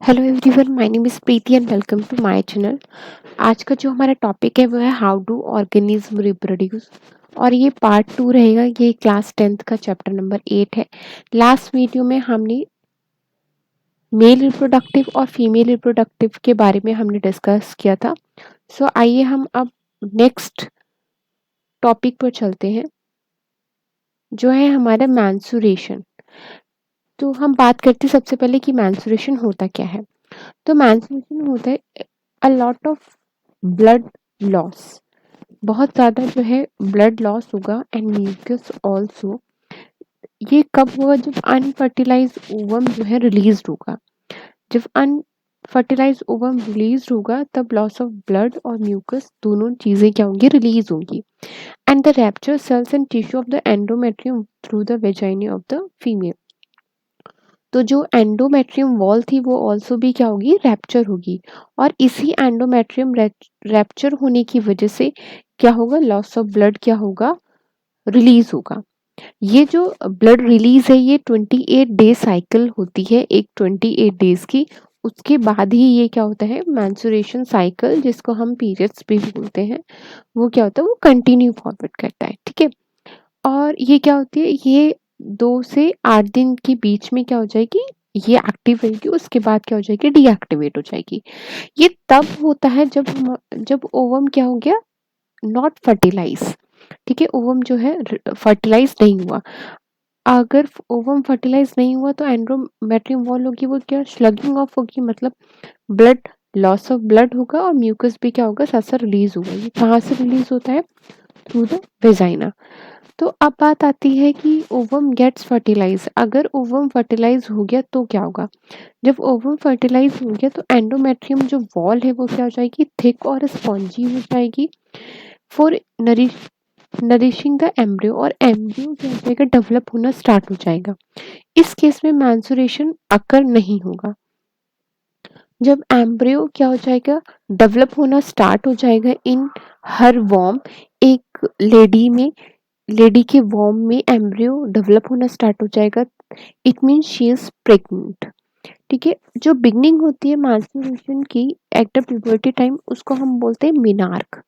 Hello everyone, my name is Preeti and welcome to my channel. आज का जो हमारा टॉपिक है वो है हाउ डू ऑर्गेनिज्म रिप्रोड्यूस और ये पार्ट 2 रहेगा। ये क्लास 10th का चैप्टर नंबर 8 है। लास्ट वीडियो में हमने मेल रिप्रोडक्टिव और फीमेल रिप्रोडक्टिव के बारे में हमने डिस्कस किया था। सो आइए हम अब नेक्स्ट टॉपिक पर चलते हैं, जो है हमारा मैंसुरेशन। तो हम बात करते हैं सबसे पहले कि मैंसुरेशन होता क्या है। तो मैंसुरेशन होता है a lot of blood loss, बहुत ज़्यादा जो है ब्लड लॉस होगा एंड म्यूकस ऑल्सो। ये कब होगा? जब अनफर्टिलाइज ओवम जो है रिलीज होगा। जब अनफर्टिलाइज ओवम रिलीज होगा तब लॉस ऑफ ब्लड और म्यूकस दोनों चीज़ें क्या होंगी? रिलीज होंगी। And the rupture cells and tissue of the endometrium through the vagina of the female. तो जो एंडोमेट्रियम वॉल थी वो ऑल्सो भी क्या होगी? रैप्चर होगी। और इसी एंडोमेट्रियम रैप्चर होने की वजह से क्या होगा? लॉस ऑफ ब्लड क्या होगा? रिलीज होगा। ये जो ब्लड रिलीज है ये 28 डे साइकिल होती है, एक 28 डेज की। उसके बाद ही ये क्या होता है? मैंसुरेशन साइकिल, जिसको हम पीरियड्स भी बोलते हैं, वो क्या होता है? वो कंटिन्यू फॉरवर्ड करता है। ठीक है। और ये क्या होती है? ये 2 से 8 दिन के बीच में क्या हो जाएगी? ये एक्टिव रहेगी, उसके बाद क्या हो जाएगी? डीएक्टिवेट हो जाएगी। ये तब होता है जब ओवम क्या हो गया? Not fertilize. ठीक है, ओवम जो है फर्टिलाइज नहीं हुआ। अगर ओवम फर्टिलाइज नहीं हुआ तो एंडोमेट्रियम वॉल होगी, वो क्या? स्लगिंग ऑफ होगी, मतलब ब्लड लॉस ऑफ ब्लड होगा और म्यूकस भी क्या होगा? साथ साथ रिलीज होगा। ये कहाँ से रिलीज होता है? Through the vagina. तो अब बात आती है कि ओवम गेट्स फर्टिलाइज। अगर ओवम फर्टिलाइज हो गया तो क्या होगा? जब ओवम फर्टिलाइज हो गया तो एंडोमेट्रियम जो वॉल है वो क्या हो जाएगी? थिक और स्पॉन्जी हो जाएगी फॉर नरिशिंग द एम्ब्रियो। और एम्ब्रियो क्या हो जाएगा? डेवलप होना स्टार्ट हो जाएगा। इस केस में मैंसुरेशन अकर नहीं होगा। जब एम्ब्रियो क्या हो जाएगा? डेवलप होना स्टार्ट हो जाएगा इन हर वॉर्म। एक लेडी के वॉर्म में एम्ब्रियो डेवलप होना स्टार्ट हो जाएगा। It mean she is pregnant. ठीक है। जो बिगनिंग होती है मैंस्ट्रुएशन की एट द प्यूबर्टी टाइम, उसको हम बोलते हैं मिनार्क।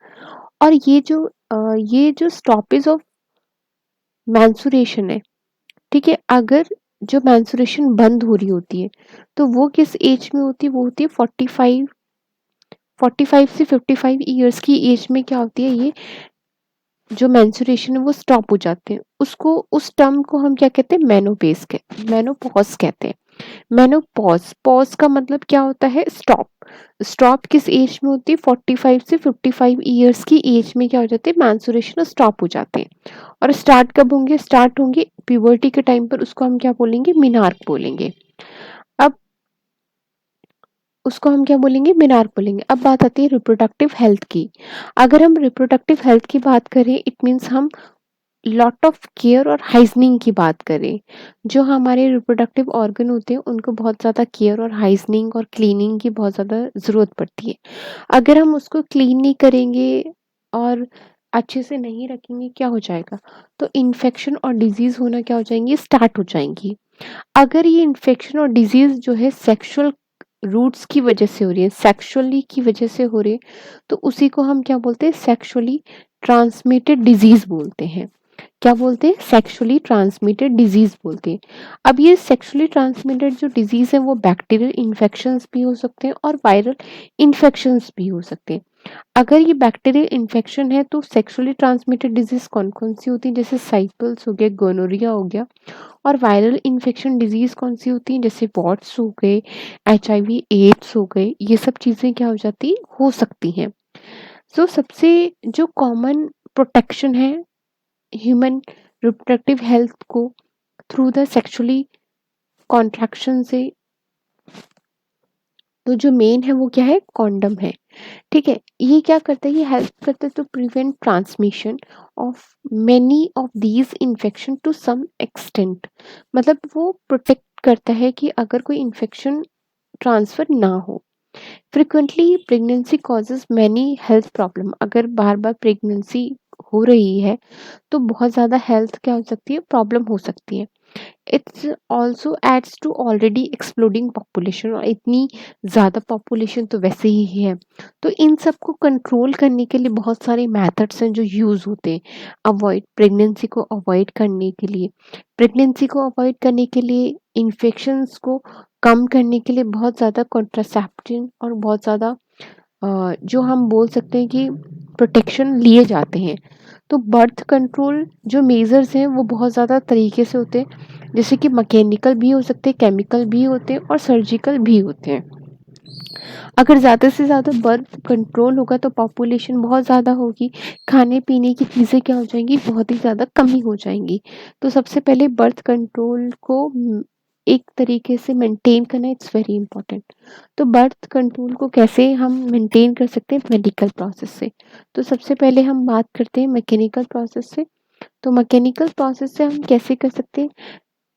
और ये जो स्टॉपेज ऑफ मैंसुरेशन है, ठीक है, अगर जो मैंसुरेशन बंद हो रही होती है तो वो किस एज में होती है? वो होती है 45 से 55 ईयर्स की एज में क्या होती है? ये जो मेंस्ट्रुएशन है वो स्टॉप हो जाते हैं। उसको, उस टर्म को हम क्या कहते हैं? मेनोपॉज कहते हैं। मेनोपॉज, पॉज का मतलब क्या होता है? स्टॉप। स्टॉप किस एज में होती है? 45 से 55 ईयर्स की एज में क्या हो जाते हैं? मेंस्ट्रुएशन स्टॉप हो जाते हैं। और स्टार्ट कब होंगे? स्टार्ट होंगे प्यूबर्टी के टाइम पर। उसको हम क्या बोलेंगे? मिनार्क बोलेंगे। अब उसको हम क्या बोलेंगे? मिनार्क बोलेंगे। अब बात आती है रिप्रोडक्टिव हेल्थ की। अगर हम रिप्रोडक्टिव हेल्थ की बात करें, इट मीन्स हम लॉट ऑफ केयर और हाइजनिंग की बात करें। जो हमारे रिप्रोडक्टिव ऑर्गन होते हैं उनको बहुत ज़्यादा केयर और हाइजनिंग और क्लीनिंग की बहुत ज़्यादा ज़रूरत पड़ती है। अगर हम उसको क्लीन नहीं करेंगे और अच्छे से नहीं रखेंगे, क्या हो जाएगा? तो इन्फेक्शन और डिजीज होना क्या हो जाएंगी? स्टार्ट हो जाएंगी। अगर ये इन्फेक्शन और डिजीज जो है सेक्सुअल रूट्स की वजह से हो रही है, सेक्सुअली की वजह से हो रही है, तो उसी को हम क्या बोलते हैं? सेक्सुअली ट्रांसमिटेड डिजीज बोलते हैं। क्या बोलते हैं? सेक्सुअली ट्रांसमिटेड डिजीज बोलते हैं। अब ये सेक्सुअली ट्रांसमिटेड जो डिजीज है वो बैक्टीरियल इन्फेक्शंस भी हो सकते हैं और वायरल इन्फेक्शंस भी हो सकते हैं। अगर ये बैक्टीरियल इन्फेक्शन है तो सेक्सुअली ट्रांसमिटेड डिजीज कौन कौन सी होती है? जैसे साइकल्स हो गया, गोनोरिया हो गया। और वायरल इन्फेक्शन डिजीज कौन सी होती है? जैसे पॉट्स हो गए, HIV एड्स हो गए। ये सब चीजें क्या हो जाती? हो सकती हैं। सो सबसे जो कॉमन प्रोटेक्शन है ह्यूमन रिप्रोडक्टिव हेल्थ को थ्रू द सेक्सुअली कॉन्ट्रैक्शन से, तो जो मेन है वो क्या है? कॉन्डम है। ठीक है। ये क्या करता है? ये हेल्प करता है to prevent transmission of many of these infection to some extent. मतलब वो प्रोटेक्ट करता है कि अगर कोई इन्फेक्शन ट्रांसफर ना हो। Frequently pregnancy causes many health problem. अगर बार बार प्रेगनेंसी हो रही है तो बहुत ज़्यादा हेल्थ क्या हो सकती है? प्रॉब्लम हो सकती है। It's also adds to already exploding population, और इतनी ज़्यादा पॉपुलेशन तो वैसे ही है। तो इन सबको कंट्रोल करने के लिए बहुत सारे मेथड्स हैं जो यूज़ होते हैं। अवॉइड प्रेगनेंसी को अवॉइड करने के लिए, प्रेगनेंसी को अवॉइड करने के लिए, इन्फेक्शंस को कम करने के लिए बहुत ज़्यादा कॉन्ट्रासेप्टिव और बहुत ज़्यादा जो हम बोल सकते हैं कि प्रोटेक्शन लिए जाते हैं। तो बर्थ कंट्रोल जो मेजर्स हैं वो बहुत ज़्यादा तरीके से होते हैं, जैसे कि मैकेनिकल भी हो सकते हैं, केमिकल भी होते हैं और सर्जिकल भी होते हैं। अगर ज़्यादा से ज़्यादा बर्थ कंट्रोल होगा तो पॉपुलेशन बहुत ज़्यादा होगी, खाने पीने की चीज़ें क्या हो जाएंगी, बहुत ही ज़्यादा कमी हो जाएंगी। तो सबसे पहले बर्थ कंट्रोल को एक तरीके से मेंटेन करना इट्स वेरी इंपॉर्टेंट। तो बर्थ कंट्रोल को कैसे हम मेंटेन कर सकते हैं, मेडिकल प्रोसेस से। तो सबसे पहले हम बात करते हैं मैकेनिकल प्रोसेस से। तो मैकेनिकल प्रोसेस से हम कैसे कर सकते हैं,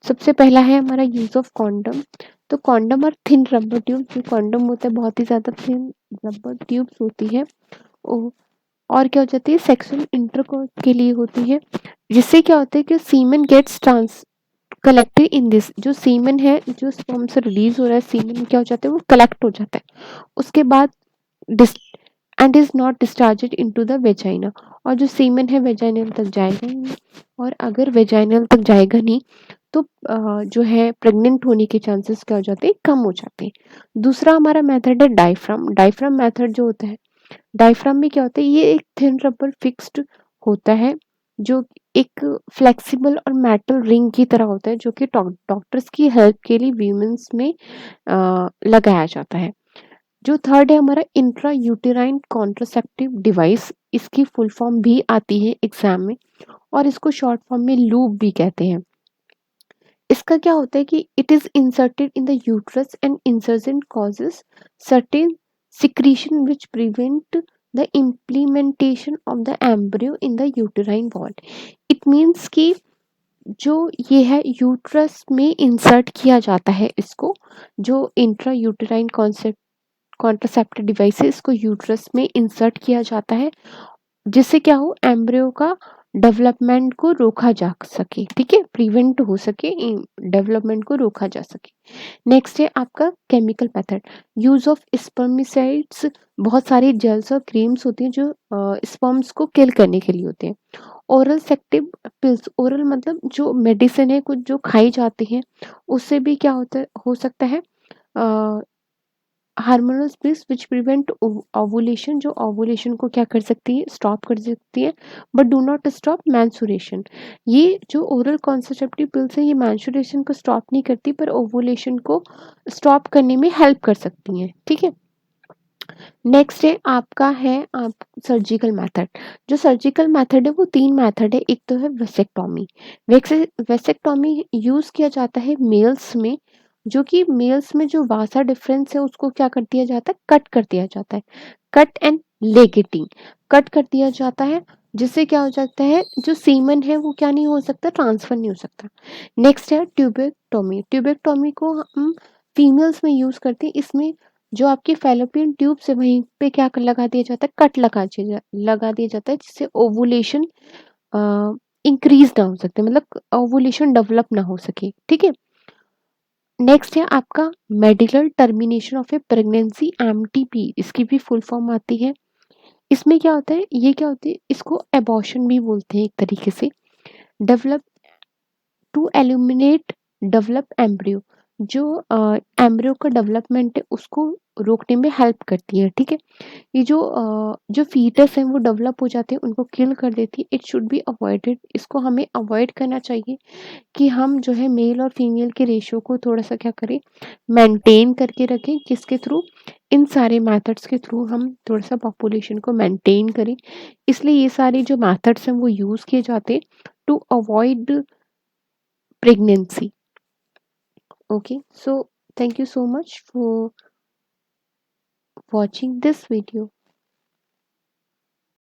सबसे पहला है हमारा यूज ऑफ कॉन्डम। तो कॉन्डम और थिन रबर ट्यूब, जो कॉन्डम होता है बहुत ही ज़्यादा थिन रबर ट्यूब्स होती है, और क्या हो जाती है, सेक्सुअल इंटरकोर्स के लिए होती है, जिससे क्या होता है कि semen gets trans collected in this, जो सीमेन है जो स्पर्म से रिलीज हो रहा है, सीमेन क्या हो जाता है वो कलेक्ट हो जाता है, उसके बाद this end is not discharged into the vagina, और जो सीमेन है वेजाइनल तक जाएगा ही नहीं, और अगर वेजाइनल तक जाएगा नहीं तो जो है प्रेग्नेंट होने के चांसेस क्या हो जाते हैं, कम हो जाते हैं। दूसरा हमारा मेथड है डायफ्राम। डायफ्राम मेथड जो होता है, डायफ्राम में क्या होता है, ये एक थिन रबर फिक्स्ड होता है, जो एक फ्लेक्सिबल और मेटल रिंग की तरह होता है, जो कि डॉक्टर्स की हेल्प के लिए वीमेंस में लगाया जाता है। जो थर्ड है हमारा इंट्रा यूटेराइन कॉन्ट्रासेप्टिव डिवाइस, इसकी फुल फॉर्म भी आती है एग्जाम में, और इसको शॉर्ट फॉर्म में लूप भी कहते हैं। इसका क्या होता है कि it is inserted in the uterus and insertion causes certain secretion which prevent the implementation of the embryo in the uterine wall. It means कि जो ये है यूट्रस में इंसर्ट किया जाता है इसको, जो intra uterine concept contraceptive device है, इसको यूट्रस में इंसर्ट किया जाता है, जिससे क्या हो, एम्ब्रियो का डेवलपमेंट को रोका जा सके, ठीक है, प्रिवेंट हो सके, डेवलपमेंट को रोका जा सके। नेक्स्ट है आपका केमिकल मेथड, यूज ऑफ स्पर्मिसाइड्स। बहुत सारी जेल्स और क्रीम्स होती हैं जो स्पर्म्स को किल करने के लिए होते हैं। ओरल सेक्टिव पिल्स, ओरल मतलब जो मेडिसिन है कुछ जो खाई जाती है, उससे भी क्या होता हो सकता है, hormonal pills which prevent ovulation, जो ओवुलेशन को क्या कर सकती है, स्टॉप कर सकती है, but do not stop mensuration. ये जो ओरल कॉन्ट्रासेप्टिव पिल्स है ये मैंसुरेशन को स्टॉप नहीं करती, पर ओवुलेशन को स्टॉप करने में हेल्प कर सकती हैं, ठीक है। नेक्स्ट है आपका है आप सर्जिकल मेथड। जो सर्जिकल मेथड है वो तीन मेथड है, एक तो है वेसेक्टोमी। वेसेक्टोमी यूज किया जाता है मेल्स में, जो कि मेल्स में जो वासा डिफरेंस है उसको क्या कर दिया जाता है, कट कर दिया जाता है, कट एंड लेगेटिंग, कट कर दिया जाता है, जिससे क्या हो जाता है, जो सीमन है वो क्या नहीं हो सकता, ट्रांसफर नहीं हो सकता। नेक्स्ट है ट्यूबेक्टोमी। ट्यूबेक्टोमी को हम फीमेल्स में यूज करते हैं, इसमें जो आपकी फैलोपियन ट्यूब से वहीं पे क्या लगा दिया जाता है, कट लगा दिया जाता है, जिससे ओवुलेशन इंक्रीज ना हो सकते, मतलब ओवुलेशन डेवलप ना हो सके, ठीक है। नेक्स्ट है आपका medical termination of A pregnancy, MTP, इसकी भी फुल फॉर्म आती है। इसमें क्या होता है, ये क्या होती है, इसको एबॉर्शन भी बोलते हैं एक तरीके से। Develop to eliminate develop embryo, जो एम्ब्रियो का डेवलपमेंट है उसको रोकने में हेल्प करती है, ठीक है। ये जो फीटस हैं वो डेवलप हो जाते हैं, उनको किल कर देती है। इट शुड बी अवॉइडेड, इसको हमें अवॉइड करना चाहिए, कि हम जो है मेल और फीमेल के रेशियो को थोड़ा सा क्या करें, मेंटेन करके रखें, किसके थ्रू, इन सारे मेथड्स के थ्रू हम थोड़ा सा पॉपुलेशन को मेंटेन करें। इसलिए ये सारे जो मेथड्स हैं वो यूज़ किए जाते हैं to avoid pregnancy. Okay, so thank you so much for watching this video.